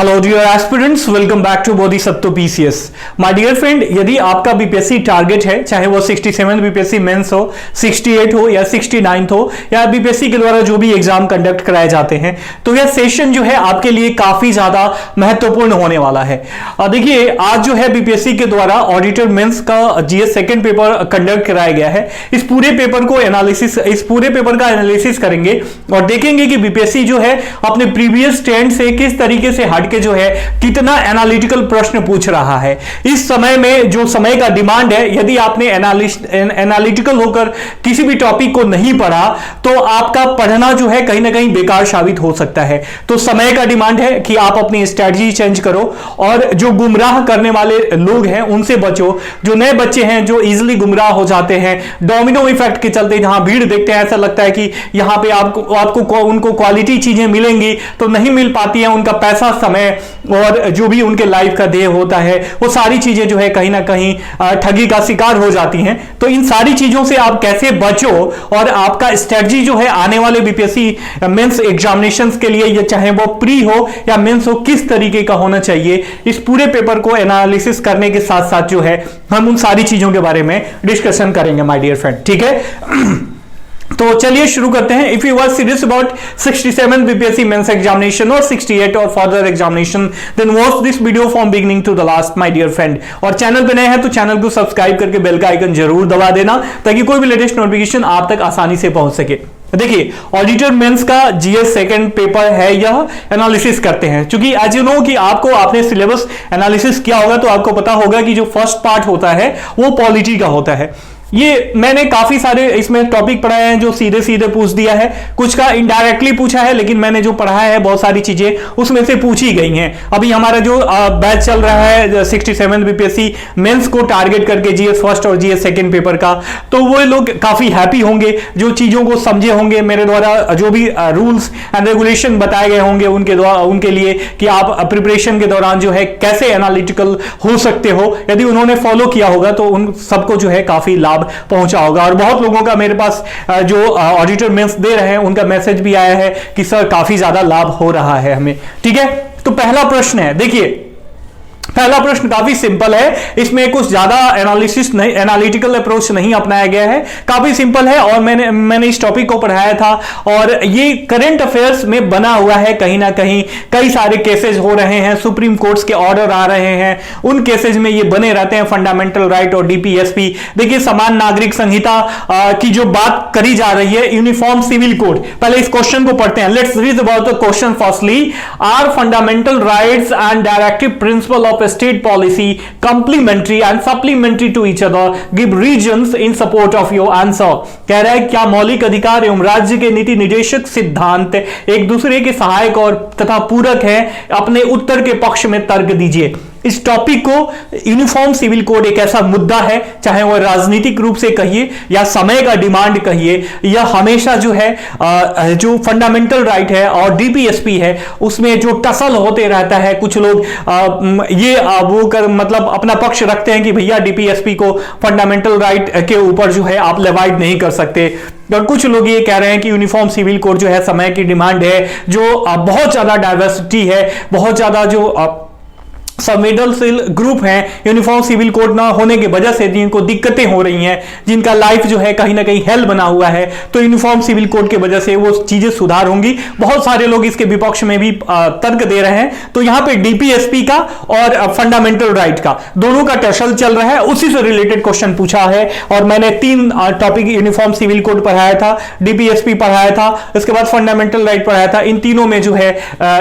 Hello dear aspirants, welcome back to Bodhisattva PCS. My dear friend, यदि आपका BPSC target है, चाहे वो 67 बीपीएससी मेंस हो, 68 हो या 69 हो, या बीपीएससी के द्वारा जो भी एग्जाम कंडक्ट कराए जाते हैं, तो यह सेशन जो है आपके लिए काफी ज्यादा महत्वपूर्ण होने वाला है। देखिए, आज जो है बीपीएससी के द्वारा ऑडिटर मेंस का जीएस सेकेंड पेपर कंडक्ट कराया गया है। इस पूरे पेपर का एनालिसिस करेंगे और देखेंगे कि बीपीएससी जो है अपने प्रीवियस ट्रेंड से किस तरीके से हटके जो है कितना एनालिटिकल प्रश्न पूछ रहा है। इस समय में जो समय का डिमांड है, यदि आपने एनालिटिकल होकर किसी भी टॉपिक को नहीं पढ़ा तो आपका पढ़ना जो है कहीं ना कहीं बेकार साबित हो सकता है। तो समय का डिमांड है कि आप अपनी स्ट्रेटजी चेंज करो और जो गुमराह करने वाले लोग हैं उनसे बचो। जो नए बच्चे हैं जो इजीली गुमराह हो जाते हैं, डोमिनो इफेक्ट के चलते जहां भीड़ देखते हैं ऐसा लगता है कि यहां पे आपको उनको क्वालिटी चीजें मिलेंगी तो नहीं मिल पाती हैं। उनका पैसा, समय और जो भी उनके लाइफ का ध्येय होता है वो सारी चीजें जो है कहीं ना कहीं ठगी का शिकार हो जाती हैं। तो इन सारी चीजों से आप कैसे बचो और आपका स्ट्रेटजी जो है आने वाले बीपीएससी मेंस एग्जामिनेशंस के लिए, ये चाहे वो प्री हो या मेंस हो, किस तरीके का होना चाहिए, इस पूरे पेपर को एनालिसिस करने के साथ साथ जो है हम उन सारी चीजों के बारे में डिस्कशन करेंगे माय डियर फ्रेंड। ठीक है, तो चलिए शुरू करते हैं। If you are serious about 67 BPSC mains examination और 68 और further examination, then watch this video from beginning to the last my dear friend. और चैनल पे नए हैं तो चैनल को सब्सक्राइब करके बेल का आइकन जरूर दबा देना ताकि कोई भी लेटेस्ट नोटिफिकेशन आप तक आसानी से पहुंच सके। देखिए, ऑडिटर मेंस का जीएस सेकंड पेपर है, यह एनालिसिस करते हैं। क्योंकि एज यू नो कि आपने सिलेबस एनालिसिस किया होगा तो आपको पता होगा कि जो फर्स्ट पार्ट होता है वो पॉलिटी का होता है। ये मैंने काफी सारे इसमें टॉपिक पढ़ाए हैं जो सीधे सीधे पूछ दिया है, कुछ का इनडायरेक्टली पूछा है, लेकिन मैंने जो पढ़ाया है बहुत सारी चीजें उसमें से पूछी गई हैं। अभी हमारा जो बैच चल रहा है 67 बीपीएससी मेंस को टारगेट करके जीएस फर्स्ट और जीएस सेकंड पेपर का, तो वो लोग काफी हैप्पी होंगे जो चीजों को समझे होंगे। मेरे द्वारा जो भी रूल्स एंड रेगुलेशन बताए गए होंगे उनके लिए कि आप प्रिपरेशन के दौरान जो है कैसे एनालिटिकल हो सकते हो, यदि उन्होंने फॉलो किया होगा तो उन सबको जो है काफी लाभ पहुंचा होगा। और बहुत लोगों का मेरे पास जो ऑडिटर मेंस दे रहे हैं उनका मैसेज भी आया है कि सर काफी ज्यादा लाभ हो रहा है हमें। ठीक है, तो पहला प्रश्न है, देखिए पहला प्रश्न काफी सिंपल है, इसमें कुछ ज्यादा एनालिटिकल अप्रोच नहीं अपनाया गया है, काफी सिंपल है। और मैंने इस टॉपिक को पढ़ाया था और ये करंट अफेयर्स में बना हुआ है। कहीं ना कहीं कई सारे केसेस हो रहे हैं, सुप्रीम कोर्ट्स के ऑर्डर आ रहे हैं, उन केसेस में ये बने रहते हैं, फंडामेंटल राइट और डीपीएसपी। देखिए, समान नागरिक संहिता की जो बात करी जा रही है, यूनिफॉर्म सिविल कोड, पहले इस क्वेश्चन को पढ़ते हैं। Let's read about the question firstly. Are fundamental rights and directive principle of a state policy complementary and supplementary to each other? Give reasons in support of your answer। कह रहा है क्या मौलिक अधिकार एवं राज्य के नीति निर्देशक सिद्धांत एक दूसरे के सहायक और तथा पूरक है? अपने उत्तर के पक्ष में तर्क दीजिए। इस टॉपिक को यूनिफॉर्म सिविल कोड एक ऐसा मुद्दा है, चाहे वह राजनीतिक रूप से कहिए या समय का डिमांड कहिए, यह हमेशा जो है जो फंडामेंटल राइट है और डीपीएसपी है उसमें जो टसल होते रहता है। कुछ लोग मतलब अपना पक्ष रखते हैं कि भैया डीपीएसपी को फंडामेंटल राइट के ऊपर जो है आप लेवाइड नहीं कर सकते, और कुछ लोग ये कह रहे हैं कि यूनिफॉर्म सिविल कोड जो है समय की डिमांड है, जो बहुत ज्यादा डाइवर्सिटी है, बहुत ज्यादा जो संवेदनशील ग्रुप हैं, यूनिफॉर्म सिविल कोड ना होने की वजह से जिनको दिक्कतें हो रही हैं, जिनका लाइफ जो है कहीं ना कहीं हेल बना हुआ है, तो यूनिफॉर्म सिविल कोड की वजह से वो चीजें सुधार होंगी। बहुत सारे लोग इसके विपक्ष में भी तर्क दे रहे हैं। तो यहां पे डीपीएसपी का और फंडामेंटल राइट का दोनों का टसल चल रहा है, उसी से रिलेटेड क्वेश्चन पूछा है। और मैंने 3 टॉपिक यूनिफॉर्म सिविल कोड पढ़ाया था, डीपीएसपी पढ़ाया था, इसके बाद फंडामेंटल राइट पढ़ाया था। इन तीनों में जो है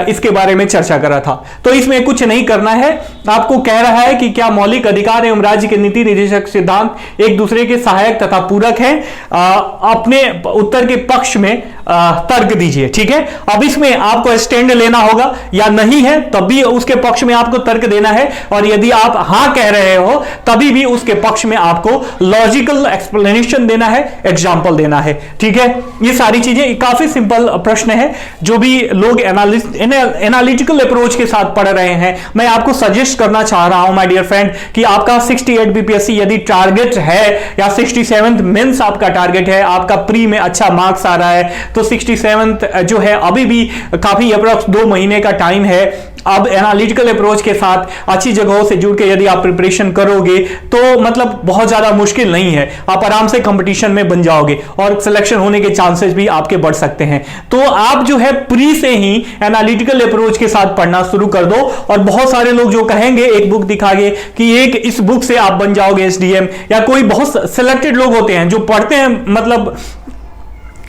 इसके बारे में चर्चा करा था। तो इसमें कुछ नहीं करना है, आपको कह रहा है कि क्या मौलिक अधिकार एवं राज्य के नीति निर्देशक सिद्धांत एक दूसरे के सहायक तथा पूरक हैं? अपने उत्तर के पक्ष में तर्क दीजिए। ठीक है, अब इसमें आपको स्टैंड लेना होगा या नहीं है तब भी उसके पक्ष में आपको तर्क देना है, और यदि आप हां कह रहे हो तभी भी उसके पक्ष में आपको लॉजिकल एक्सप्लेनेशन देना है, एग्जाम्पल देना है। ठीक है, ये सारी चीजें काफी सिंपल प्रश्न है। जो भी लोग एनालिटिकल अप्रोच के साथ पढ़ रहे हैं, मैं आपको सजेस्ट करना चाह रहा हूं माय डियर फ्रेंड कि आपका 68 बीपीएससी यदि टारगेट है या 67 मेंस आपका टारगेट है, आपका प्री में अच्छा मार्क्स आ रहा है, तो तो 67 जो है अभी भी काफी अप्रॉक्स 2 महीने का टाइम है। अब एनालिटिकल अप्रोच के साथ अच्छी जगहों से जुड़ के यदि आप प्रिपरेशन करोगे तो मतलब बहुत ज्यादा मुश्किल नहीं है, आप आराम से कंपटीशन में बन जाओगे और सिलेक्शन होने के चांसेस भी आपके बढ़ सकते हैं। तो आप जो है प्री से ही एनालिटिकल अप्रोच के साथ पढ़ना शुरू कर दो। और बहुत सारे लोग जो कहेंगे एक बुक दिखागे कि एक इस बुक से आप बन जाओगे एसडीएम, या कोई बहुत सिलेक्टेड लोग होते हैं जो पढ़ते हैं, मतलब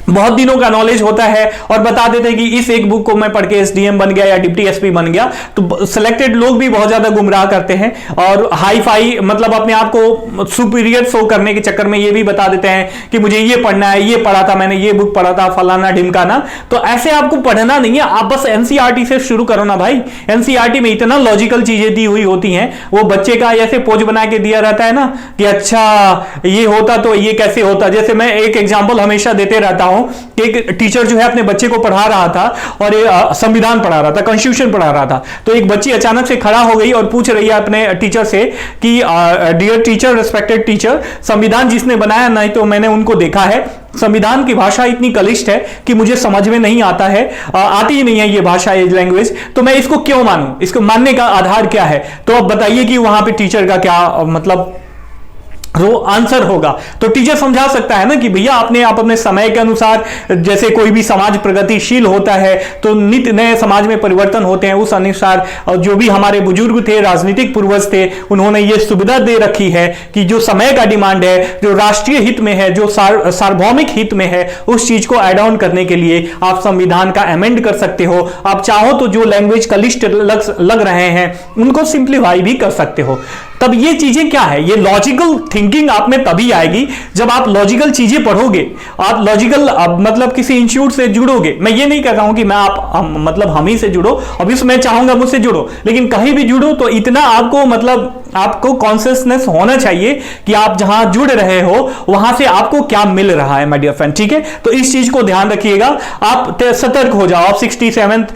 बहुत दिनों का नॉलेज होता है और बता देते हैं कि इस एक बुक को मैं पढ़ के एसडीएम बन गया या डिप्टी एसपी बन गया। तो सिलेक्टेड लोग भी बहुत ज्यादा गुमराह करते हैं और हाई फाई मतलब अपने आप को सुपीरियर शो करने के चक्कर में ये भी बता देते हैं कि मुझे ये पढ़ना है, ये पढ़ा था मैंने, ये बुक पढ़ा था, फलाना ढिमकाना। तो ऐसे आपको पढ़ना नहीं है, आप बस एनसीईआरटी से शुरू करो ना भाई। एनसीईआरटी में इतना लॉजिकल चीजें दी हुई होती हैं, वो बच्चे का ऐसे पोज बना के दिया रहता है ना कि अच्छा ये होता तो ये कैसे होता। जैसे मैं एक एग्जाम्पल हमेशा देते रहता हूं कि एक टीचर जो है अपने बच्चे को पढ़ा रहा था और संविधान पढ़ा रहा था, कॉन्स्टिट्यूशन पढ़ा रहा था। तो एक बच्ची अचानक से खड़ा हो गई और पूछ रही है अपने टीचर से कि डियर टीचर, रिस्पेक्टेड टीचर, संविधान जिसने बनाया नहीं तो मैंने उनको देखा है, संविधान की भाषा इतनी कलिष्ट है कि मुझे समझ में नहीं आता है, आती ही नहीं है ये भाषा, ये लैंग्वेज, तो मैं इसको क्यों मानूं, इसको मानने का आधार क्या है। तो अब बताइए कि वहां पे टीचर का क्या मतलब आंसर होगा। तो टीचर समझा सकता है ना कि भैया आप अपने समय के अनुसार, जैसे कोई भी समाज प्रगतिशील होता है तो नित्य नए समाज में परिवर्तन होते हैं, उस अनुसार जो भी हमारे बुजुर्ग थे, राजनीतिक पूर्वज थे, उन्होंने ये सुविधा दे रखी है कि जो समय का डिमांड है, जो राष्ट्रीय हित में है, जो सार्वभौमिक हित में है, उस चीज को एड ऑन करने के लिए आप संविधान का अमेंड कर सकते हो। आप चाहो तो जो लैंग्वेज कलिष्ट लग रहे हैं उनको सिंप्लीफाई भी कर सकते हो। तब ये चीजें क्या है, ये लॉजिकल थिंकिंग आप में तभी आएगी जब आप लॉजिकल चीजें पढ़ोगे, आप लॉजिकल मतलब किसी इंस्टीट्यूट से जुड़ोगे। मैं ये नहीं कह रहा हूं कि मैं मतलब हम ही से जुड़ो, अभी मैं चाहूंगा मुझसे जुड़ो, लेकिन कहीं भी जुड़ो तो इतना आपको मतलब आपको कॉन्शियसनेस होना चाहिए कि आप जहां जुड़ रहे हो वहां से आपको क्या मिल रहा है माय डियर फ्रेंड, ठीक है। तो इस चीज को ध्यान रखिएगा, आप सतर्क हो जाओ। आप 67th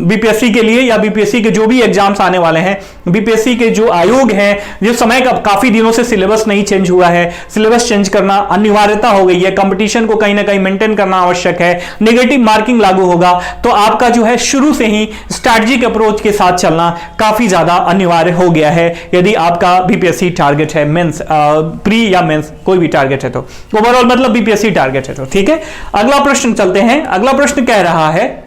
बीपीएससी के लिए या बीपीएससी के जो भी एग्जाम्स आने वाले हैं, बीपीएससी के जो आयोग हैं, जो समय का काफी दिनों से सिलेबस नहीं चेंज हुआ है, सिलेबस चेंज करना अनिवार्यता हो गई है, कंपटीशन को कहीं ना कहीं मेंटेन करना आवश्यक है, नेगेटिव मार्किंग लागू होगा, तो आपका जो है शुरू से ही स्ट्रैटेजिक अप्रोच के साथ चलना काफी ज्यादा अनिवार्य हो गया है यदि आपका बीपीएससी टारगेट है, मेंस प्री या मेंस कोई भी टारगेट है, तो ओवरऑल मतलब बीपीएससी टारगेट है तो ठीक है। अगला प्रश्न चलते हैं। अगला प्रश्न कह रहा है,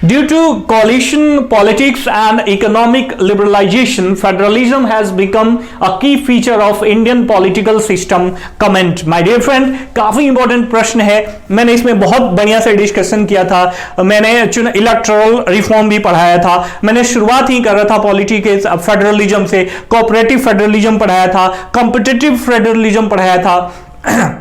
Due to coalition politics and economic liberalization, federalism has become a key feature of Indian political system. Comment, my dear friend, काफी इंपॉर्टेंट प्रश्न है, मैंने इसमें बहुत बढ़िया से डिस्कशन किया था, मैंने इलेक्टोरल रिफॉर्म भी पढ़ाया था, मैंने शुरुआत ही कर रहा था पॉलिटिक्स फेडरलिज्म से, कोऑपरेटिव फेडरलिज्म पढ़ाया था, कॉम्पिटिटिव फेडरलिज्म पढ़ाया था।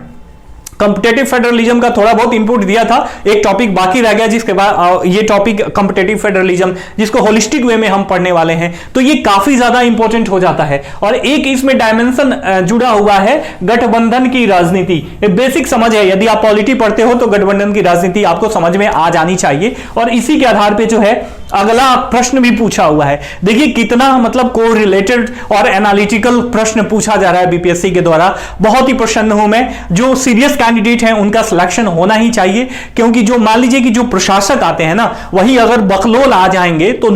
कॉम्पिटेटिव फेडरलिज्म का थोड़ा बहुत इनपुट दिया था, एक टॉपिक बाकी रह गया जिसके बाद ये टॉपिक कॉम्पिटेटिव फेडरलिज्म, जिसको होलिस्टिक वे में हम पढ़ने वाले हैं, तो ये काफी ज्यादा इंपॉर्टेंट हो जाता है। और एक इसमें डायमेंशन जुड़ा हुआ है गठबंधन की राजनीति, बेसिक समझ है, यदि आप पॉलिटी पढ़ते हो तो गठबंधन की राजनीति आपको समझ में आ जानी चाहिए। और इसी के आधार पर जो है अगला प्रश्न भी पूछा हुआ है। देखिए कितना मतलब को रिलेटेड और एनालिटिकल प्रश्न पूछा जा रहा है बीपीएससी के द्वारा। बहुत ही प्रसन्न हूं मैं, जो सीरियस कैंडिडेट हैं उनका सिलेक्शन होना ही चाहिए, क्योंकि जो मान लीजिए कि जो प्रशासक आते हैं ना, वही अगर बकलोल आ जाएंगे तो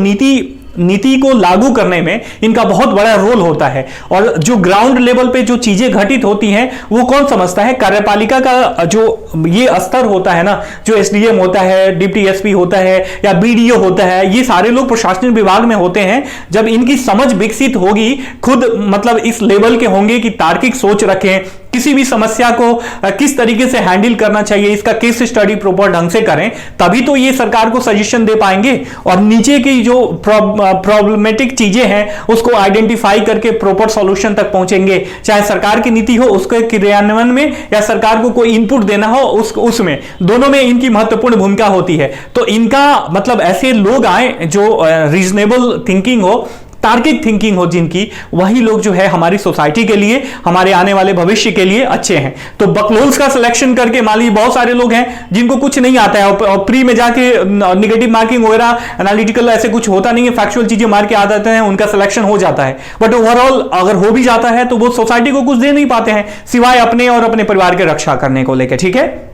नीति को लागू करने में इनका बहुत बड़ा रोल होता है। और जो ग्राउंड लेवल पे जो चीजें घटित होती हैं वो कौन समझता है, कार्यपालिका का जो ये स्तर होता है ना, जो एसडीएम होता है, डिप्टी एसपी होता है या बीडीओ होता है, ये सारे लोग प्रशासनिक विभाग में होते हैं। जब इनकी समझ विकसित होगी, खुद मतलब इस लेवल के होंगे कि तार्किक सोच रखें, किसी भी समस्या को किस तरीके से हैंडल करना चाहिए, इसका केस स्टडी प्रॉपर ढंग से करें, तभी तो ये सरकार को सजेशन दे पाएंगे। और नीचे की जो प्रॉब्लमेटिक चीजें हैं उसको आइडेंटिफाई करके प्रॉपर सॉल्यूशन तक पहुंचेंगे, चाहे सरकार की नीति हो उसके क्रियान्वयन में या सरकार को कोई इनपुट देना हो उसमें, दोनों में इनकी महत्वपूर्ण भूमिका होती है। तो इनका मतलब ऐसे लोग आए जो रीजनेबल थिंकिंग हो, तार्किक थिंकिंग हो जिनकी, वही लोग जो है हमारी सोसाइटी के लिए, हमारे आने वाले भविष्य के लिए अच्छे हैं। तो बकलोल्स का सिलेक्शन करके मान लीजिए बहुत सारे लोग हैं जिनको कुछ नहीं आता है और प्री में जाके निगेटिव मार्किंग वगैरह एनालिटिकल ऐसे कुछ होता नहीं है, फैक्चुअल चीजें मार के आ जाते हैं, उनका सिलेक्शन हो जाता है। बट ओवरऑल अगर हो भी जाता है तो वो सोसाइटी को कुछ दे नहीं पाते हैं सिवाय अपने और अपने परिवार के रक्षा करने को लेकर, ठीक है।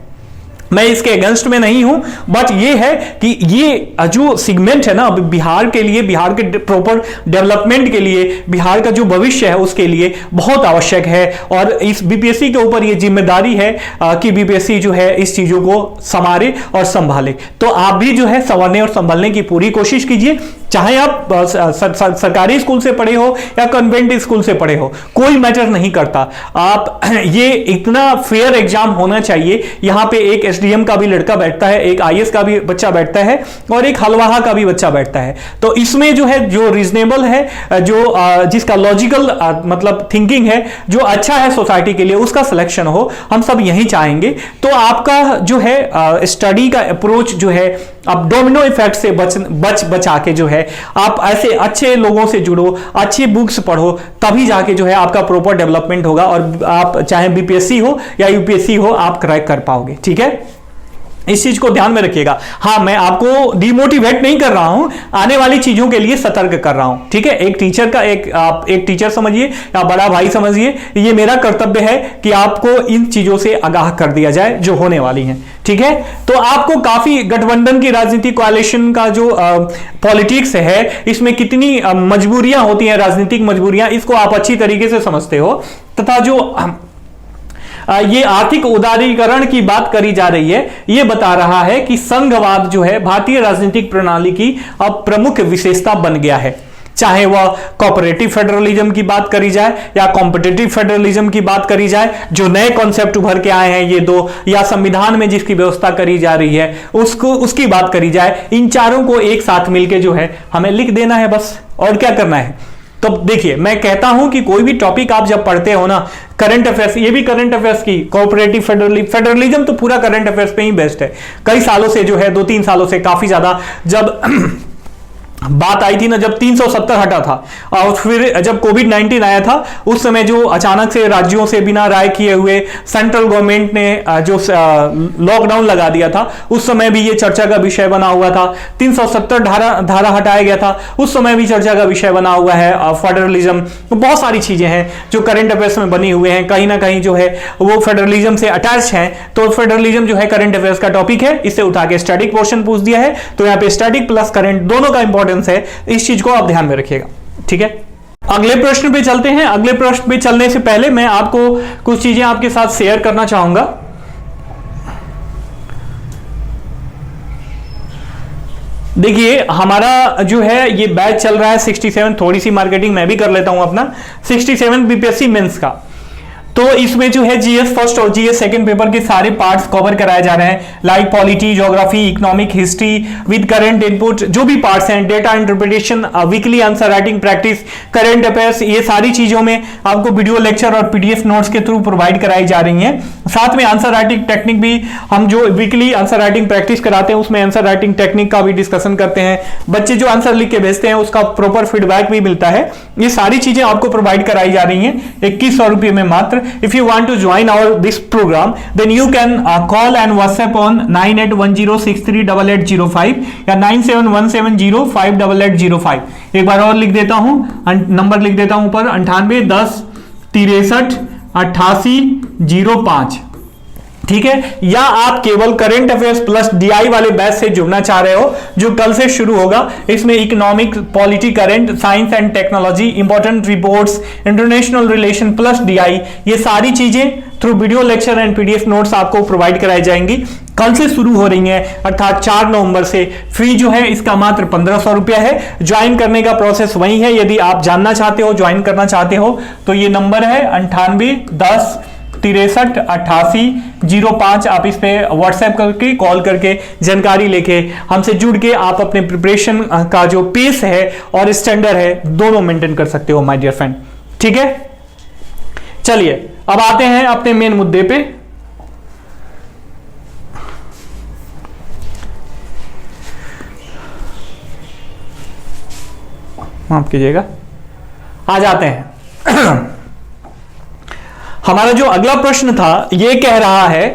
मैं इसके अगेंस्ट में नहीं हूं, बट ये है कि ये जो सेगमेंट है ना बिहार के लिए, बिहार के प्रॉपर डेवलपमेंट के लिए, बिहार का जो भविष्य है उसके लिए बहुत आवश्यक है। और इस बीपीएससी के ऊपर ये जिम्मेदारी है कि बीपीएससी जो है इस चीजों को संवारे और संभाले। तो आप भी जो है संवारने और संभालने की पूरी कोशिश कीजिए, चाहे आप सरकारी स्कूल से पढ़े हो या कन्वेंट स्कूल से पढ़े हो, कोई मैटर नहीं करता। आप ये इतना फेयर एग्जाम होना चाहिए। यहां पे एक एसडीएम का भी लड़का बैठता है, एक आईएएस का भी बच्चा बैठता है और एक हलवाहा का भी बच्चा बैठता है। तो इसमें जो है जो रीजनेबल है, जो जिसका लॉजिकल मतलब थिंकिंग है, जो अच्छा है सोसाइटी के लिए, उसका सिलेक्शन हो, हम सब यही चाहेंगे। तो आपका जो है स्टडी का अप्रोच जो है, आप डोमिनो इफेक्ट से बचा के जो है आप ऐसे अच्छे लोगों से जुड़ो, अच्छी बुक्स पढ़ो, तभी जाके जो है आपका प्रॉपर डेवलपमेंट होगा और आप चाहे बीपीएससी हो या यूपीएससी हो, आप क्रैक कर पाओगे। ठीक है, इस चीज को ध्यान में रखिएगा। हाँ, मैं आपको डिमोटिवेट नहीं कर रहा हूं, आने वाली चीजों के लिए सतर्क कर रहा हूं। ठीक है, एक टीचर का आप एक टीचर समझिए या बड़ा भाई समझिए, ये मेरा कर्तव्य है कि आपको इन चीजों से आगाह कर दिया जाए जो होने वाली हैं। ठीक है, तो आपको काफी गठबंधन की राजनीति, कोalition का जो पॉलिटिक्स है, इसमें कितनी मजबूरियां होती हैं, राजनीतिक मजबूरियां, इसको आप अच्छी तरीके से समझते हो। तथा जो ये आर्थिक उदारीकरण की बात करी जा रही है, ये बता रहा है कि संघवाद जो है भारतीय राजनीतिक प्रणाली की अब प्रमुख विशेषता बन गया है। चाहे वह कोऑपरेटिव फेडरलिज्म की बात करी जाए या कॉम्पिटिटिव फेडरलिज्म की बात करी जाए, जो नए कॉन्सेप्ट उभर के आए हैं ये दो, या संविधान में जिसकी व्यवस्था करी जा रही है उसकी बात करी जाए, इन चारों को एक साथ मिलकर जो है हमें लिख देना है बस, और क्या करना है। तो देखिए, मैं कहता हूं कि कोई भी टॉपिक आप जब पढ़ते हो ना, करंट अफेयर्स, ये भी करंट अफेयर्स की, कोऑपरेटिव फेडरलिज्म तो पूरा करंट अफेयर्स पे ही बेस्ड है। कई सालों से जो है, 2-3 सालों से काफी ज्यादा जब बात आई थी ना, जब 370 हटा था और फिर जब कोविड-19 आया था, उस समय जो अचानक से राज्यों से बिना राय किए हुए सेंट्रल गवर्नमेंट ने जो लॉकडाउन लगा दिया था, उस समय भी ये चर्चा का विषय बना हुआ था। 370 धारा हटाया गया था, उस समय भी चर्चा का विषय बना हुआ है फेडरलिज्म। तो बहुत सारी चीजें हैं जो करंट अफेयर्स में बनी हुए हैं, कहीं ना कहीं जो है वो फेडरलिज्म से अटैच है। तो फेडरलिज्म जो है करंट अफेयर्स का टॉपिक है, इससे उठा के स्टैटिक पोर्शन पूछ दिया है। तो यहाँ पे स्टैटिक प्लस करंट दोनों का इंपॉर्टेंस है, इस चीज को आप ध्यान में रखिएगा। ठीक है, अगले प्रश्न पे चलते हैं। अगले प्रश्न पे चलने से पहले मैं आपको कुछ चीजें आपके साथ शेयर करना चाहूंगा। देखिए, हमारा जो है ये बैच चल रहा है 67, थोड़ी सी मार्केटिंग मैं भी कर लेता हूं अपना, 67 बीपीएससी मेंस का। तो इसमें जो है जीएस फर्स्ट और जीएस सेकंड पेपर के सारे पार्ट्स कवर कराए जा रहे हैं, like polity, geography, economic, history with current input, जो भी पार्ट्स हैं, data interpretation, weekly answer writing practice, current affairs, ये सारी चीजों में आपको वीडियो लेक्चर और पीडीएफ नोट्स के थ्रू प्रोवाइड कराई जा रही हैं। साथ में आंसर राइटिंग टेक्निक भी, हम जो वीकली आंसर राइटिंग प्रैक्टिस कराते हैं उसमें आंसर राइटिंग टेक्निक का भी डिस्कशन करते हैं। बच्चे जो आंसर लिख के भेजते हैं उसका प्रॉपर फीडबैक भी मिलता है। ये सारी चीजें आपको प्रोवाइड कराई जा रही हैं 2100 रुपये में मात्र। If you want to join this program, then you can call and WhatsApp on 9810638805 या 9717058805। एक बार और लिख देता हूं, नंबर लिख देता हूं ऊपर, 98 10 63 88 05। ठीक है, या आप केवल करंट अफेयर्स प्लस डीआई वाले बैच से जुड़ना चाह रहे हो जो कल से शुरू होगा। इसमें economic, polity, current, science and technology, important reports, international relation plus DI, ये सारी चीजें through video lecture and PDF notes आपको प्रोवाइड कराई जाएंगी। कल से शुरू हो रही है, अर्थात 4 नवंबर से। फी जो है इसका मात्र 1500 रुपया है। ज्वाइन करने का प्रोसेस वही है। यदि आप जानना चाहते हो, ज्वाइन करना चाहते हो, तो ये नंबर है 98 10 63 88 05। आप इस पे व्हाट्सएप करके, कॉल करके जानकारी लेके हमसे जुड़ के आप अपने प्रिपरेशन का जो पेस है और स्टैंडर्ड है दोनों मेंटेन कर सकते हो माय डियर फ्रेंड। ठीक है, चलिए अब आते हैं अपने मेन मुद्दे पे। माफ कीजिएगा, आ जाते हैं। हमारा जो अगला प्रश्न था ये कह रहा है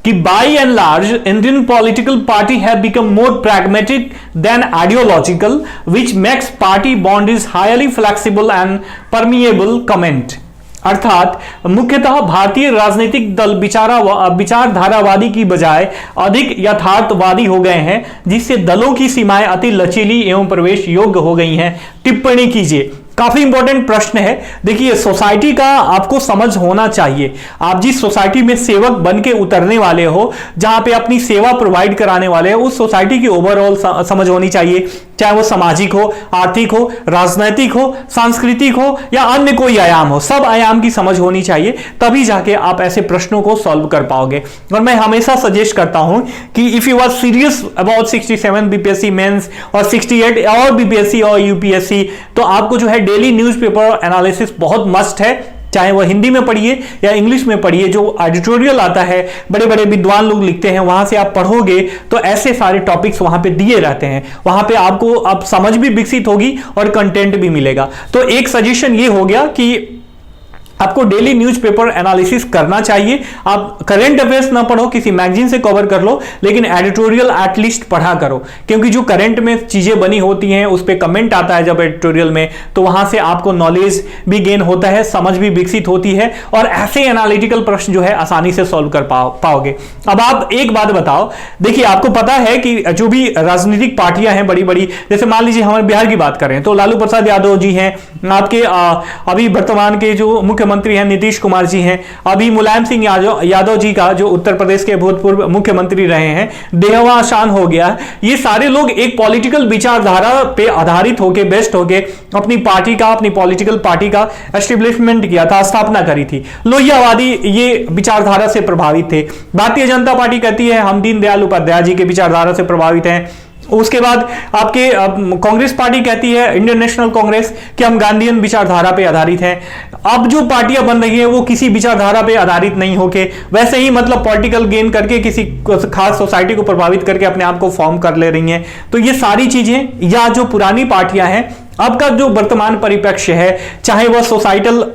कि by and large Indian political party have become more pragmatic than ideological, which makes party bond is highly flexible and permeable. Comment. अर्थात मुख्यतः भारतीय राजनीतिक दल विचारधारावादी की बजाय अधिक यथार्थवादी हो गए हैं, जिससे दलों की सीमाएं अति लचीली एवं प्रवेश योग्य हो गई हैं। टिप्पणी कीजिए। काफी इंपॉर्टेंट प्रश्न है। देखिए, सोसाइटी का आपको समझ होना चाहिए। आप जिस सोसाइटी में सेवक बन के उतरने वाले हो, जहां पे अपनी सेवा प्रोवाइड कराने वाले हो, उस सोसाइटी की ओवरऑल समझ होनी चाहिए, चाहे वो सामाजिक हो, आर्थिक हो, राजनैतिक हो, सांस्कृतिक हो या अन्य कोई आयाम हो। सब आयाम की समझ होनी चाहिए, तभी जाके आप ऐसे प्रश्नों को सॉल्व कर पाओगे। और मैं हमेशा सजेस्ट करता हूं कि if you are serious about 67 BPSC mains और 68 और बीपीएससी और यूपीएससी, तो आपको जो है डेली न्यूज़पेपर एनालिसिस बहुत मस्ट है। चाहे वो हिंदी में पढ़िए या इंग्लिश में पढ़िए, जो एडिटोरियल आता है, बड़े बड़े विद्वान लोग लिखते हैं, वहां से आप पढ़ोगे तो ऐसे सारे टॉपिक्स वहां पे दिए रहते हैं। वहां पे आपको अब समझ भी विकसित होगी और कंटेंट भी मिलेगा। तो एक सजेशन ये हो गया कि आपको डेली न्यूज़पेपर एनालिसिस करना चाहिए। आप करंट अफेयर्स ना पढ़ो, किसी मैगजीन से कवर कर लो, लेकिन एडिटोरियल एटलीस्ट पढ़ा करो, क्योंकि जो करंट में चीजें बनी होती हैं उस पर कमेंट आता है जब एडिटोरियल में, तो वहां से आपको नॉलेज भी गेन होता है, समझ भी विकसित होती है और ऐसे एनालिटिकल प्रश्न जो है आसानी से सॉल्व कर पाओगे। अब आप एक बात बताओ, देखिए आपको पता है कि जो भी राजनीतिक पार्टियां हैं बड़ी बड़ी, जैसे मान लीजिए हमारे बिहार की बात करें तो लालू प्रसाद यादव जी हैं, आपके अभी वर्तमान के जो मुख्यमंत्री हैं नीतीश कुमार जी हैं, अभी मुलायम सिंह यादव जी का जो उत्तर प्रदेश के भूतपूर्व मुख्यमंत्री रहे हैं देहावसान हो गया। ये सारे लोग एक पॉलिटिकल विचारधारा पे आधारित होके, बेस्ड होके अपनी पार्टी का, अपनी पॉलिटिकल पार्टी का एस्टेब्लिशमेंट किया था, स्थापना करी थी। लोहियावादी ये विचारधारा से प्रभावित थे। भारतीय जनता पार्टी कहती है हम दीनदयाल उपाध्याय जी के विचारधारा से प्रभावित हैं। उसके बाद आपके कांग्रेस पार्टी कहती है, इंडियन नेशनल कांग्रेस, कि हम गांधीयन विचारधारा पे आधारित हैं। अब जो पार्टियां बन रही है वो किसी विचारधारा पे आधारित नहीं होके वैसे ही मतलब पॉलिटिकल गेन करके किसी खास सोसाइटी को प्रभावित करके अपने आप को फॉर्म कर ले रही हैं। तो ये सारी चीजें, या जो पुरानी पार्टियां हैं, अब का जो वर्तमान परिप्रेक्ष्य है, चाहे वह सोसाइटल,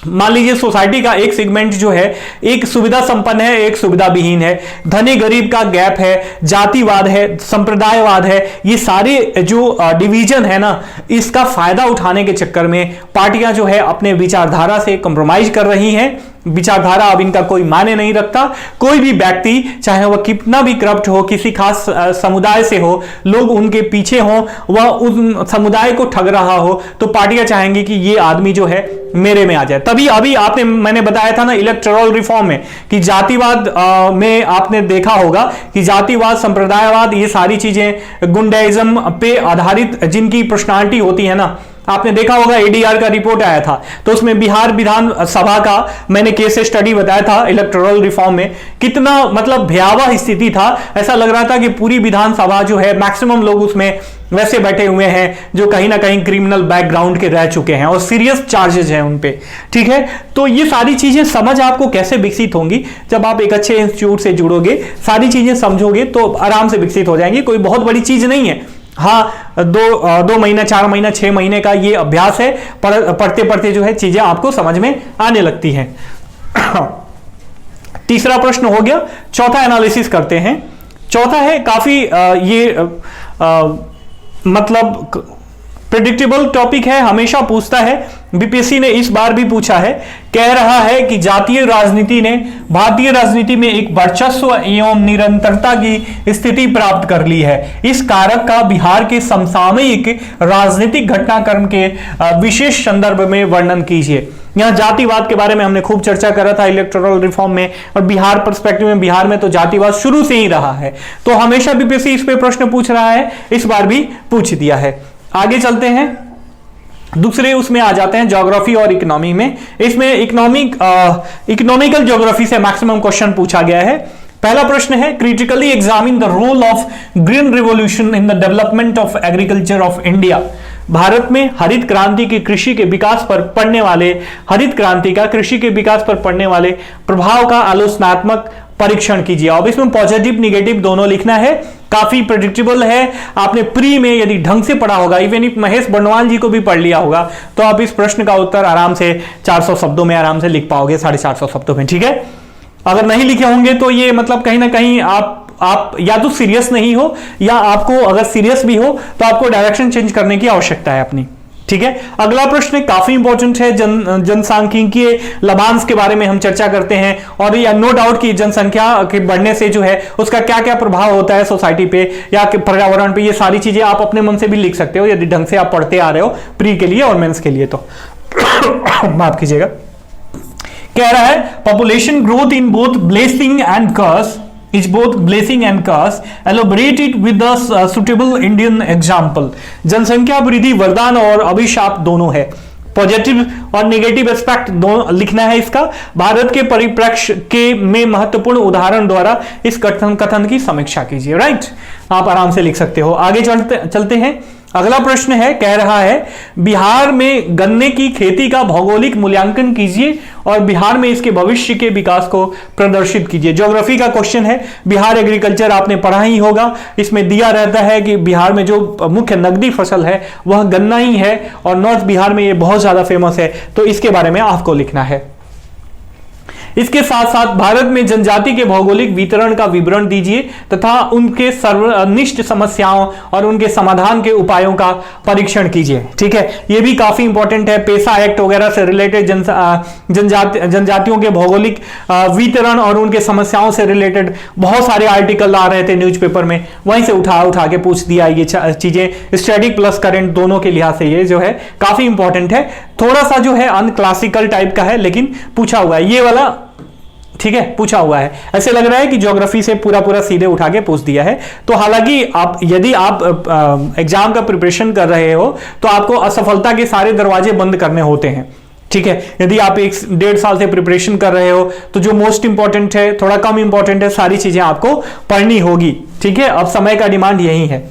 मान लीजिए सोसाइटी का एक सेगमेंट जो है एक सुविधा संपन्न है, एक सुविधा विहीन है, धनी गरीब का गैप है, जातिवाद है, संप्रदायवाद है, ये सारे जो डिवीजन है ना, इसका फायदा उठाने के चक्कर में पार्टियां जो है अपने विचारधारा से कॉम्प्रोमाइज कर रही हैं। विचारधारा अब इनका कोई मायने नहीं रखता। कोई भी व्यक्ति चाहे वह कितना भी करप्ट हो, किसी खास समुदाय से हो, लोग उनके पीछे हो, वह उस समुदाय को ठग रहा हो, तो पार्टियां चाहेंगी कि ये आदमी जो है मेरे में आ जाए। तभी अभी मैंने बताया था ना इलेक्टोरल रिफॉर्म में कि जातिवाद में आपने देखा होगा कि जातिवाद, संप्रदायवाद, ये सारी चीजें गुंडाइज्म पे आधारित जिनकी पर्सनालिटी होती है ना, आपने देखा होगा एडीआर का रिपोर्ट आया था, तो उसमें बिहार विधान सभा का मैंने केस स्टडी बताया था इलेक्टोरल रिफॉर्म में, कितना मतलब भयावह स्थिति था। ऐसा लग रहा था कि पूरी विधानसभा जो है मैक्सिमम लोग उसमें वैसे बैठे हुए हैं जो कहीं ना कहीं क्रिमिनल बैकग्राउंड के रह चुके हैं और सीरियस चार्जेस हैं उन पे। ठीक है, तो ये सारी चीजें समझ आपको कैसे विकसित होंगी, जब आप एक अच्छे इंस्टीट्यूट से जुड़ोगे, सारी चीजें समझोगे तो आराम से विकसित हो जाएंगी। कोई बहुत बड़ी चीज नहीं है। हाँ, दो महीना, 4 महीना, 6 महीने का ये अभ्यास है, पढ़ते पढ़ते जो है चीजें आपको समझ में आने लगती हैं। तीसरा प्रश्न हो गया। चौथा एनालिसिस करते हैं। चौथा है काफी मतलब प्रेडिक्टेबल टॉपिक है, हमेशा पूछता है, बीपीएससी ने इस बार भी पूछा है। कह रहा है कि जातीय राजनीति ने भारतीय राजनीति में एक वर्चस्व एवं निरंतरता की स्थिति प्राप्त कर ली है। इस कारक का बिहार के समसामयिक राजनीतिक घटनाक्रम के विशेष संदर्भ में वर्णन कीजिए। यहां जातिवाद के बारे में हमने खूब चर्चा करा था इलेक्टोरल रिफॉर्म में, और बिहार पर्सपेक्टिव में बिहार में तो जातिवाद शुरू से ही रहा है, तो हमेशा बीपीएससी इस पे प्रश्न पूछ रहा है, इस बार भी पूछ दिया है। आगे चलते हैं, दूसरे उसमें आ जाते हैं ज्योग्राफी और इकोनॉमी में। इसमें इकोनॉमिकल ज्योग्राफी से मैक्सिमम क्वेश्चन पूछा गया है। पहला प्रश्न है, critically examine the role of green revolution in the development of agriculture of India. Bharat में हरित क्रांति की कृषि के विकास पर पड़ने वाले, हरित क्रांति का कृषि के विकास पर पड़ने वाले प्रभाव का आलोचनात्मक परीक्षण कीजिए। अब इसमें पॉजिटिव निगेटिव दोनों लिखना है। काफी प्रेडिक्टेबल है, आपने प्री में यदि ढंग से पढ़ा होगा, इवन इफ महेश बर्णवाल जी को भी पढ़ लिया होगा, तो आप इस प्रश्न का उत्तर आराम से 400 शब्दों में आराम से लिख पाओगे, 450 शब्दों में। ठीक है, अगर नहीं लिखे होंगे तो ये मतलब कहीं ना कहीं आप या तो सीरियस नहीं हो, या आपको अगर सीरियस भी हो तो आपको डायरेक्शन चेंज करने की आवश्यकता है अपनी। ठीक ठीक है। अगला प्रश्न काफी इंपॉर्टेंट है, जनसांख्यिकीय लाभांश के बारे में हम चर्चा करते हैं, और ये नो डाउट कि जनसंख्या के बढ़ने से जो है उसका क्या क्या प्रभाव होता है सोसाइटी पे या पर्यावरण पे, ये सारी चीजें आप अपने मन से भी लिख सकते हो यदि ढंग से आप पढ़ते आ रहे हो प्री के लिए और मेंस के लिए। तो माफ कीजिएगा। कह रहा है population growth in both blessing and curse is both blessing and curse, elaborate it with the suitable Indian example। जनसंख्या वृद्धि वरदान और अभिशाप दोनों है, पॉजिटिव और नेगेटिव एस्पेक्ट दोनों लिखना है इसका। भारत के परिप्रेक्ष्य के में महत्वपूर्ण उदाहरण द्वारा इस कथन की समीक्षा कीजिए। राइट, आप आराम से लिख सकते हो। आगे चलते हैं। अगला प्रश्न है, कह रहा है बिहार में गन्ने की खेती का भौगोलिक मूल्यांकन कीजिए और बिहार में इसके भविष्य के विकास को प्रदर्शित कीजिए। ज्योग्राफी का क्वेश्चन है, बिहार एग्रीकल्चर आपने पढ़ा ही होगा। इसमें दिया रहता है कि बिहार में जो मुख्य नकदी फसल है वह गन्ना ही है और नॉर्थ बिहार में ये बहुत ज्यादा फेमस है, तो इसके बारे में आपको लिखना है। इसके साथ साथ भारत में जनजाति के भौगोलिक वितरण का विवरण दीजिए तथा उनके सर्वनिष्ठ समस्याओं और उनके समाधान के उपायों का परीक्षण कीजिए। ठीक है, यह भी काफी इंपॉर्टेंट है। पेसा एक्ट वगैरह से रिलेटेड जनजातियों के भौगोलिक वितरण और उनके समस्याओं से रिलेटेड बहुत सारे आर्टिकल आ रहे थे न्यूज़पेपर में, वहीं से उठा के पूछ दिया ये चीजें। स्टैटिक प्लस करंट दोनों के लिहाज से ये जो है काफी इंपॉर्टेंट है। थोड़ा सा जो है अनक्लासिकल टाइप का है लेकिन पूछा हुआ है ये वाला, ठीक है, पूछा हुआ है। ऐसे लग रहा है कि ज्योग्राफी से पूरा सीधे उठा के पूछ दिया है। तो हालांकि यदि आप एग्जाम का प्रिपरेशन कर रहे हो तो आपको असफलता के सारे दरवाजे बंद करने होते हैं। ठीक है, यदि आप 1-1.5 साल से प्रिपरेशन कर रहे हो तो जो मोस्ट इंपॉर्टेंट है, थोड़ा कम इंपॉर्टेंट है, सारी चीजें आपको पढ़नी होगी। ठीक है, अब समय का डिमांड यही है।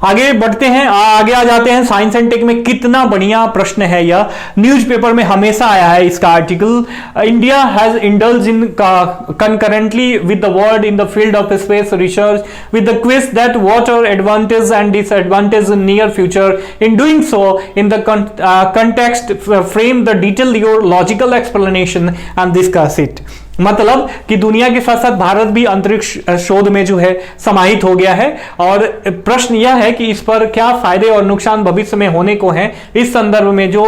आगे बढ़ते हैं, आगे आ जाते हैं। साइंस एंड टेक में कितना बढ़िया प्रश्न है यह, न्यूज़पेपर में हमेशा आया है इसका article. India has indulge in concurrently with the world in the field of space research with the quiz that what are advantage and disadvantage in near future. In doing so in the context frame the detail your logical explanation and discuss it. मतलब कि दुनिया के साथ साथ भारत भी अंतरिक्ष शोध में जो है समाहित हो गया है, और प्रश्न यह है कि इस पर क्या फायदे और नुकसान भविष्य में होने को हैं, इस संदर्भ में जो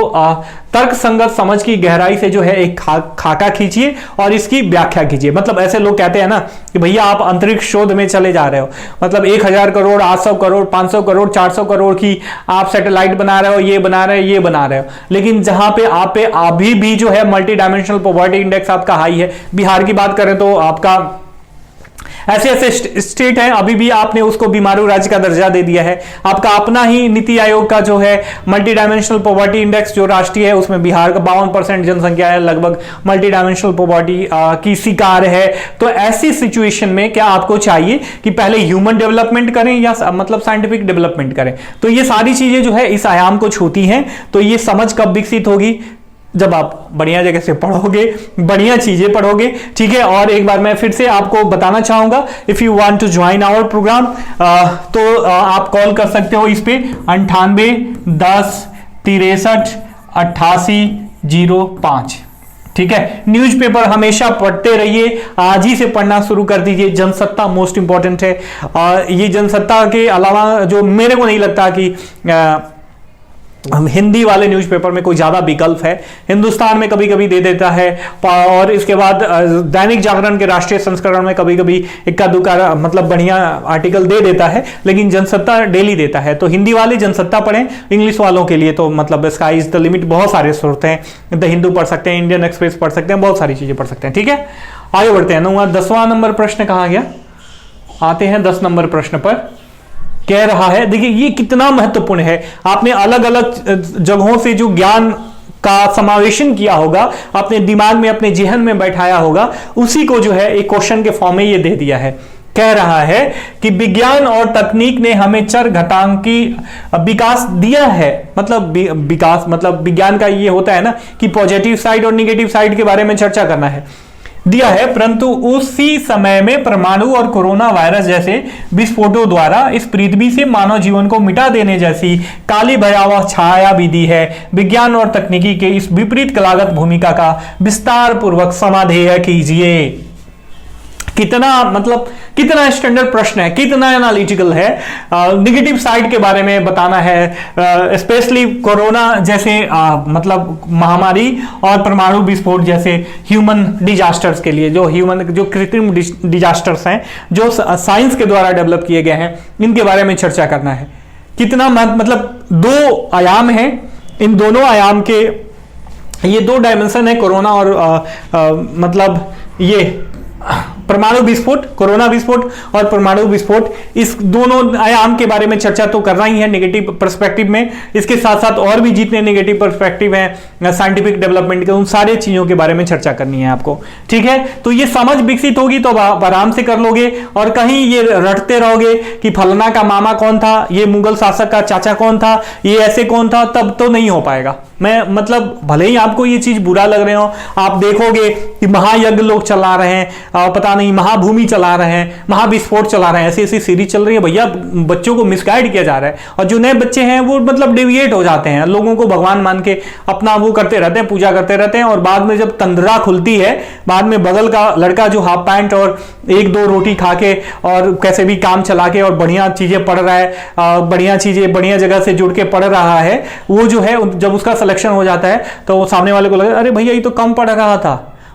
तर्क संगत समझ की गहराई से जो है एक खाका खींचिए और इसकी व्याख्या कीजिए। मतलब ऐसे लोग कहते हैं ना कि भैया आप अंतरिक्ष शोध में चले जा रहे हो, मतलब 1000 करोड़ 800 करोड़ 500 करोड़ 400 करोड़ की आप सैटेलाइट बना रहे हो, ये बना रहे हो, लेकिन जहां पे आप पे अभी भी जो है मल्टी डायमेंशनल पॉवर्टी इंडेक्स आपका हाई है। बिहार की बात करें तो आपका ऐसे स्टेट है, अभी भी आपने उसको बीमारू राज्य का दर्जा दे दिया है। आपका अपना ही नीति आयोग का जो है मल्टी डायमेंशनल पॉवर्टी इंडेक्स जो राष्ट्रीय है उसमें बिहार का 52% जनसंख्या है, लगभग मल्टी डायमेंशनल पॉवर्टी की शिकार है। तो ऐसी सिचुएशन में क्या आपको चाहिए कि पहले ह्यूमन डेवलपमेंट करें या मतलब साइंटिफिक डेवलपमेंट करें? तो ये सारी चीजें जो है इस आयाम को छूती हैं। तो ये समझ कब विकसित होगी? जब आप बढ़िया जगह से पढ़ोगे, बढ़िया चीजें पढ़ोगे। ठीक है, और एक बार मैं फिर से आपको बताना चाहूंगा, if you want to join our programme तो आप कॉल कर सकते हो इस पे 98 10 63 88 05। ठीक है, न्यूज़पेपर हमेशा पढ़ते रहिए, आज ही से पढ़ना शुरू कर दीजिए। जनसत्ता मोस्ट इंपॉर्टेंट है, और ये जनसत्ता के अलावा जो मेरे को नहीं लगता कि हिंदी वाले न्यूज़पेपर में कोई ज्यादा विकल्प है। हिंदुस्तान में कभी कभी दे देता है, और इसके बाद दैनिक जागरण के राष्ट्रीय संस्करण में कभी कभी इक्का दुक्का मतलब बढ़िया आर्टिकल दे देता है, लेकिन जनसत्ता डेली देता है। तो हिंदी वाले जनसत्ता पढ़ें। इंग्लिश वालों के लिए तो मतलब स्काई इज द लिमिट, बहुत सारे स्रोत हैं, द हिंदू पढ़ सकते हैं, इंडियन एक्सप्रेस पढ़ सकते हैं, बहुत सारी चीजें पढ़ सकते हैं। ठीक है, आगे बढ़ते हैं। 10वां नंबर प्रश्न कहाँ गया? आते हैं 10 नंबर प्रश्न पर। कह रहा है, देखिए ये कितना महत्वपूर्ण है। आपने अलग अलग जगहों से जो ज्ञान का समावेशन किया होगा, अपने दिमाग में, अपने जेहन में बैठाया होगा, उसी को जो है एक क्वेश्चन के फॉर्म में ये दे दिया है। कह रहा है कि विज्ञान और तकनीक ने हमें चर घातांकी विकास दिया है। मतलब विकास मतलब विज्ञान का ये होता है ना कि पॉजिटिव साइड और निगेटिव साइड के बारे में चर्चा करना है, दिया है, परंतु उसी समय में परमाणु और कोरोना वायरस जैसे विस्फोटों द्वारा इस पृथ्वी से मानव जीवन को मिटा देने जैसी काली भयावह छाया भी दी है। विज्ञान और तकनीकी के इस विपरीत कलागत भूमिका का विस्तार पूर्वक समाधेय कीजिए। कितना मतलब कितना स्टैंडर्ड प्रश्न है, कितना एनालिटिकल है, नेगेटिव साइड के बारे में बताना है, स्पेशली कोरोना जैसे मतलब महामारी और परमाणु विस्फोट जैसे ह्यूमन डिजास्टर्स के लिए, जो कृत्रिम डिजास्टर्स हैं जो साइंस के द्वारा डेवलप किए गए हैं, इनके बारे में चर्चा करना है। कितना मतलब 2 आयाम हैं, इन दोनों आयाम के ये 2 डायमेंशन है, कोरोना और मतलब ये परमाणु विस्फोट, कोरोना विस्फोट और परमाणु विस्फोट, इस दोनों आयाम के बारे में चर्चा तो करना ही है नेगेटिव पर्सपेक्टिव में। इसके साथ साथ और भी जितने नेगेटिव पर्सपेक्टिव हैं साइंटिफिक डेवलपमेंट के, उन सारे चीजों के बारे में चर्चा करनी है आपको, ठीक है। तो ये समझ विकसित होगी तो आप आराम से कर लोगे, और कहीं ये रटते रहोगे कि फलाना का मामा कौन था, ये मुगल शासक का चाचा कौन था, ये ऐसे कौन था, तब तो नहीं हो पाएगा। मैं मतलब भले ही आपको ये चीज बुरा लग रहे हो, आप देखोगे कि महायज्ञ लोग चला रहे हैं, पता नहीं महाभूमि चला रहे हैं, महाविस्फोट चला रहे हैं, ऐसी ऐसी सीरीज चल रही है भैया, बच्चों को मिसगाइड किया जा रहा है। और जो नए बच्चे हैं वो मतलब डेविएट हो जाते हैं, लोगों को भगवान मान के अपना वो करते रहते हैं, पूजा करते रहते हैं, और बाद में जब तंद्रा खुलती है, बाद में बगल का लड़का जो हाफ पैंट और 1-2 रोटी खा के और कैसे भी काम चला के और बढ़िया चीजें पढ़ रहा है, बढ़िया चीजें बढ़िया जगह से जुड़ के पढ़ रहा है, वो जो है जब उसका सिलेक्शन हो जाता है तो वो सामने वाले को लगे अरे भैया ये तो कम पढ़ रहा था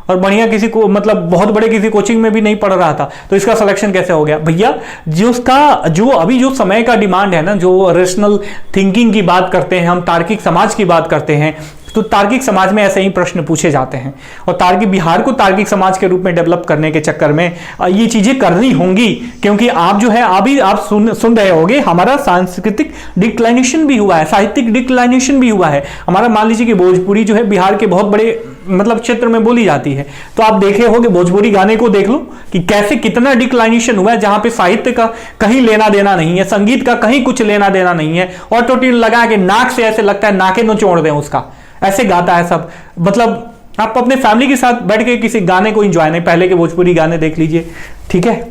और बढ़िया किसी को मतलब बहुत बड़े किसी कोचिंग में भी नहीं पढ़ रहा था, तो इसका सिलेक्शन कैसे हो गया। भैया जो अभी जो समय का डिमांड है ना, जो रेशनल थिंकिंग की बात करते हैं हम, तार्किक समाज की बात करते हैं, तो तार्किक समाज में ऐसे ही प्रश्न पूछे जाते हैं, और तार्किक बिहार को तार्किक समाज के रूप में डेवलप करने के चक्कर में ये चीजें करनी होंगी, क्योंकि आप जो है अभी आप सुन रहे होंगे हमारा सांस्कृतिक डिक्लाइनेशन भी हुआ है, साहित्यिक डिक्लाइनेशन भी हुआ है हमारा। मान लीजिए कि भोजपुरी जो है बिहार के बहुत बड़े मतलब क्षेत्र में बोली जाती है, तो आप देखे होंगे भोजपुरी गाने को देख लो कि कैसे कितना डिक्लाइनेशन हुआ है, जहां पे साहित्य का कहीं लेना देना नहीं है, संगीत का कहीं कुछ लेना देना नहीं है, ऑटो ट्यून लगा के नाक से ऐसे लगता है नाके नचोड़ दें उसका, ऐसे गाता है सब। मतलब आप अपने फैमिली के साथ बैठ के किसी गाने को एंजॉय नहीं, पहले के भोजपुरी गाने देख लीजिए, ठीक है,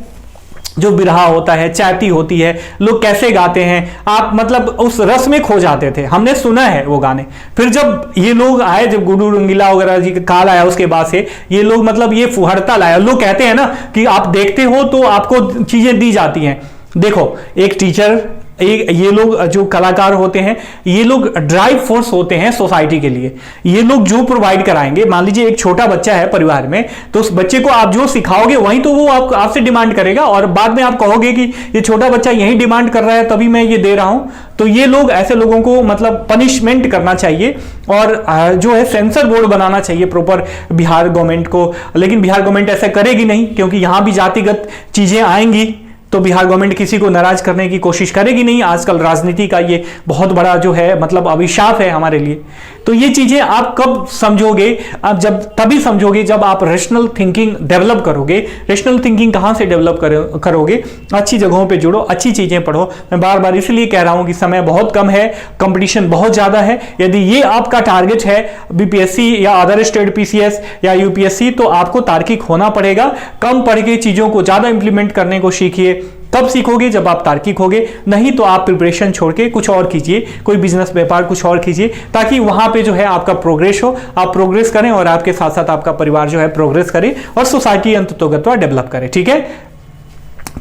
जो बिरहा होता है, चैती होती है, लोग कैसे गाते हैं, आप मतलब उस रस में खो जाते थे। हमने सुना है वो गाने। फिर जब ये लोग आए, जब गुरु रंगीला वगैरह जी का काल आया, उसके बाद से ये लोग मतलब ये फुहड़ता लाया। लोग कहते हैं ना कि आप देखते हो तो आपको चीजें दी जाती हैं। देखो, एक टीचर, ये लोग जो कलाकार होते हैं, ये लोग ड्राइव फोर्स होते हैं सोसाइटी के लिए। ये लोग जो प्रोवाइड कराएंगे, मान लीजिए एक छोटा बच्चा है परिवार में, तो उस बच्चे को आप जो सिखाओगे वही तो वो आपसे डिमांड करेगा, और बाद में आप कहोगे कि ये छोटा बच्चा यही डिमांड कर रहा है तभी मैं ये दे रहा हूं। तो ये लोग, ऐसे लोगों को मतलब पनिशमेंट करना चाहिए, और जो है सेंसर बोर्ड बनाना चाहिए प्रॉपर बिहार गवर्नमेंट को। लेकिन बिहार गवर्नमेंट ऐसा करेगी नहीं, क्योंकि यहां भी जातिगत चीजें आएंगी तो बिहार गवर्नमेंट किसी को नाराज करने की कोशिश करेगी नहीं। आजकल राजनीति का ये बहुत बड़ा जो है मतलब अभिशाप है हमारे लिए। तो ये चीजें आप कब समझोगे, आप जब तभी समझोगे जब आप रेशनल थिंकिंग डेवलप करोगे। रेशनल थिंकिंग कहां से डेवलप करोगे? अच्छी जगहों पे जुड़ो, अच्छी चीजें पढ़ो। मैं बार बार इसलिए कह रहा हूं कि समय बहुत कम है, कंपटीशन बहुत ज्यादा है। यदि ये आपका टारगेट है बीपीएससी या अदर स्टेट पीसीएस या यूपीएससी, तो आपको तार्किक होना पड़ेगा। कम पढ़ के चीजों को ज्यादा इंप्लीमेंट करने को सीखिए, तब सीखोगे जब आप तार्किक होगे। नहीं तो आप प्रिपरेशन छोड़ के कुछ और कीजिए, कोई बिजनेस व्यापार कुछ और कीजिए, ताकि वहां पे जो है आपका प्रोग्रेस हो, आप प्रोग्रेस करें और आपके साथ साथ आपका परिवार जो है प्रोग्रेस करे और सोसाइटी अंततोगत्वा डेवलप करे। ठीक है,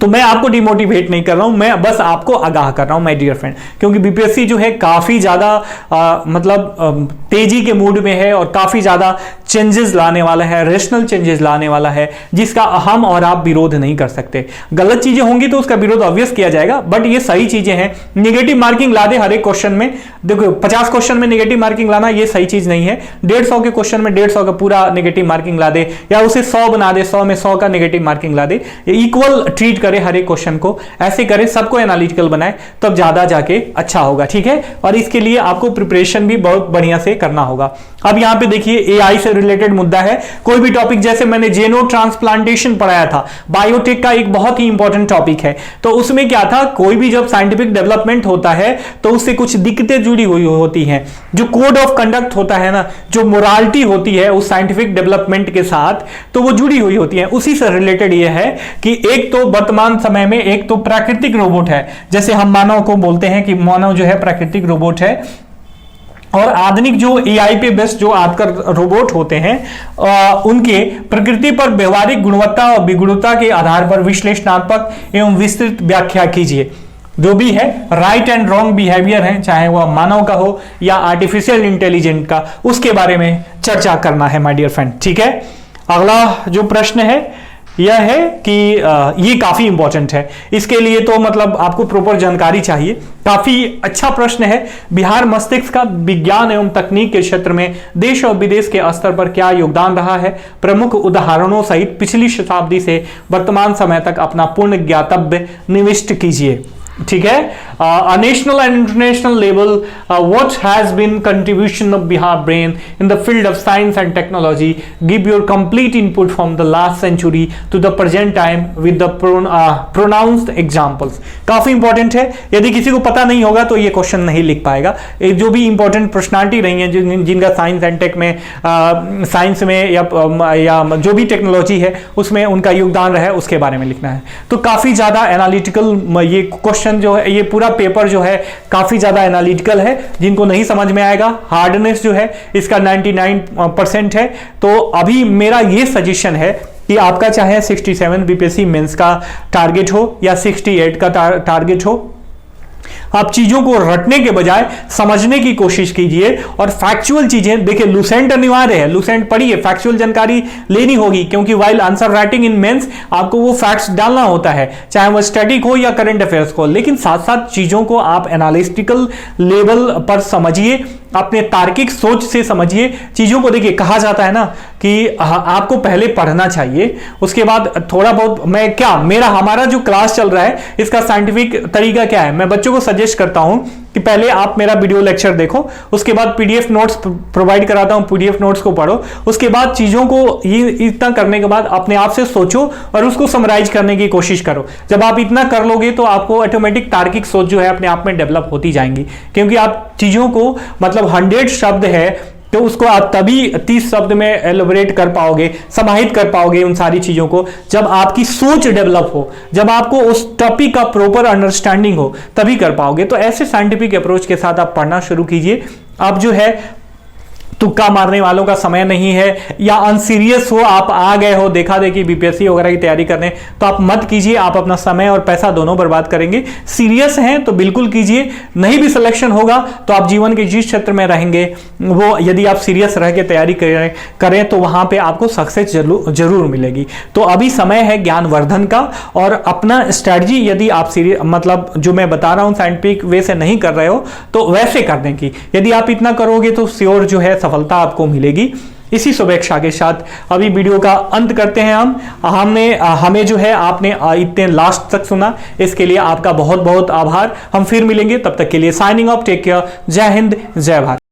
तो मैं आपको डिमोटिवेट नहीं कर रहा हूं, मैं बस आपको आगाह कर रहा हूं माय डियर फ्रेंड, क्योंकि बीपीएससी जो है काफी ज्यादा मतलब तेजी के मूड में है और काफी ज्यादा चेंजेस लाने वाला है, रेशनल चेंजेस लाने वाला है, जिसका हम और आप विरोध नहीं कर सकते। गलत चीजें होंगी तो उसका विरोध ऑब्वियस किया जाएगा, बट ये सही चीजें हैं। नेगेटिव मार्किंग ला दे हर एक क्वेश्चन में, देखो 50 क्वेश्चन में नेगेटिव मार्किंग लाना ये सही चीज नहीं है। 150 के क्वेश्चन में 150 का पूरा नेगेटिव मार्किंग ला दे, या उसे 100 बना दे, 100 में 100 का नेगेटिव मार्किंग ला दे। इक्वल ट्रीट करे हर एक क्वेश्चन को, ऐसे करे, सबको एनालिटिकल बनाए, तब ज्यादा जाके अच्छा होगा। ठीक है, और इसके लिए आपको प्रिपरेशन भी बहुत बढ़िया से करना होगा। अब यहां पे देखिए एआई से रिलेटेड मुद्दा है। कोई भी टॉपिक, जैसे मैंने जेनो ट्रांसप्लांटेशन पढ़ाया था, बायोटेक का एक बहुत ही इंपॉर्टेंट टॉपिक है, तो उसमें क्या था, कोई भी जब साइंटिफिक डेवलपमेंट होता है तो उससे कुछ दिक्कतें जुड़ी हुई होती हैं। जो कोड ऑफ कंडक्ट होता है ना, जो मोरालिटी होती है उस साइंटिफिक डेवलपमेंट के साथ, तो वो जुड़ी हुई होती है। उसी से रिलेटेड ये है कि एक तो वर्तमान समय में एक तो प्राकृतिक रोबोट है, जैसे हम मानव को बोलते हैं कि मानव जो है प्राकृतिक रोबोट है, और आधुनिक जो एआई पे बेस्ड जो आजकल रोबोट होते हैं उनके प्रकृति पर व्यवहारिक गुणवत्ता और विगुणता के आधार पर विश्लेषणात्मक एवं विस्तृत व्याख्या कीजिए। जो भी है राइट एंड रॉन्ग बिहेवियर है, चाहे वह मानव का हो या आर्टिफिशियल इंटेलिजेंट का, उसके बारे में चर्चा करना है माय डियर फ्रेंड। ठीक है, अगला जो प्रश्न है यह है कि ये काफी इंपॉर्टेंट है, इसके लिए तो मतलब आपको प्रॉपर जानकारी चाहिए। काफी अच्छा प्रश्न है। बिहार मस्तिष्क का विज्ञान एवं तकनीक के क्षेत्र में देश और विदेश के स्तर पर क्या योगदान रहा है, प्रमुख उदाहरणों सहित पिछली शताब्दी से वर्तमान समय तक अपना पूर्ण ज्ञातव्य निविष्ट कीजिए। ठीक है, national and international level what has been contribution of Bihar brain in the field of science and technology, give your complete input from the last century to the present time with the pronounced examples. काफी important है, यदि किसी को पता नहीं होगा तो ये क्वेश्चन नहीं लिख पाएगा। जो भी इंपॉर्टेंट पर्सनालिटी रही है जिनका साइंस एंड टेक में साइंस में या जो भी टेक्नोलॉजी है उसमें उनका योगदान रहा है उसके बारे में लिखना है। तो काफी ज्यादा एनालिटिकल ये क्वेश्चन जो है, ये पूरा पेपर जो है काफी ज्यादा एनालिटिकल है। जिनको नहीं समझ में आएगा, हार्डनेस जो है इसका 99% है। तो अभी मेरा ये सजेशन है कि आपका चाहे 67 बीपीएससी मेंस का टारगेट हो या 68 का टारगेट हो, आप चीजों को रटने के बजाय समझने की कोशिश कीजिए और फैक्चुअल चीजें देखिए। लुसेंट अनिवार्य है, लुसेंट पढ़िए, फैक्चुअल जानकारी लेनी होगी, क्योंकि while answer writing in mains आपको वो फैक्ट्स डालना होता है, चाहे वो स्टैटिक हो या करंट अफेयर्स को। लेकिन साथ साथ चीजों को आप एनालिटिकल लेवल पर समझिए, अपने तार्किक सोच से समझिए चीजों को। देखिए, कहा जाता है ना कि आपको पहले पढ़ना चाहिए, उसके बाद थोड़ा बहुत हमारा जो क्लास चल रहा है इसका साइंटिफिक तरीका क्या है, मैं बच्चों को सजेस्ट करता हूं कि पहले आप मेरा वीडियो लेक्चर देखो, उसके बाद पीडीएफ नोट्स प्रोवाइड कराता हूं, पीडीएफ नोट्स को पढ़ो, उसके बाद चीजों को ये इतना करने के बाद अपने आप से सोचो और उसको समराइज करने की कोशिश करो। जब आप इतना कर लोगे तो आपको ऑटोमेटिक तार्किक सोच जो है अपने आप में डेवलप होती जाएंगी, क्योंकि आप चीजों को मतलब 100 शब्द है तो उसको आप तभी 30 शब्द में एलोबरेट कर पाओगे, समाहित कर पाओगे उन सारी चीजों को, जब आपकी सोच डेवलप हो, जब आपको उस टॉपिक का प्रॉपर अंडरस्टैंडिंग हो, तभी कर पाओगे। तो ऐसे साइंटिफिक अप्रोच के साथ आप पढ़ना शुरू कीजिए। आप जो है तुक्का मारने वालों का समय नहीं है, या अनसीरियस हो, आप आ गए हो देखा देखी बीपीएससी वगैरह की तैयारी करने, तो आप मत कीजिए। आप अपना समय और पैसा दोनों बर्बाद करेंगे। सीरियस हैं तो बिल्कुल कीजिए, नहीं भी सिलेक्शन होगा तो आप जीवन के जिस क्षेत्र में रहेंगे वो, यदि आप सीरियस रह के तैयारी करें तो वहां पे आपको सक्सेस जरूर मिलेगी। तो अभी समय है ज्ञानवर्धन का, और अपना स्ट्रैटेजी यदि आप सीरियस मतलब जो मैं बता रहा हूं साइंटिफिक वे से नहीं कर रहे हो तो वैसे करने की, यदि आप इतना करोगे तो श्योर जो है सफलता आपको मिलेगी। इसी शुभेच्छा के साथ अभी वीडियो का अंत करते हैं हमें जो है आपने इतने लास्ट तक सुना, इसके लिए आपका बहुत बहुत आभार। हम फिर मिलेंगे, तब तक के लिए साइनिंग ऑफ, टेक केयर, जय हिंद, जय भारत।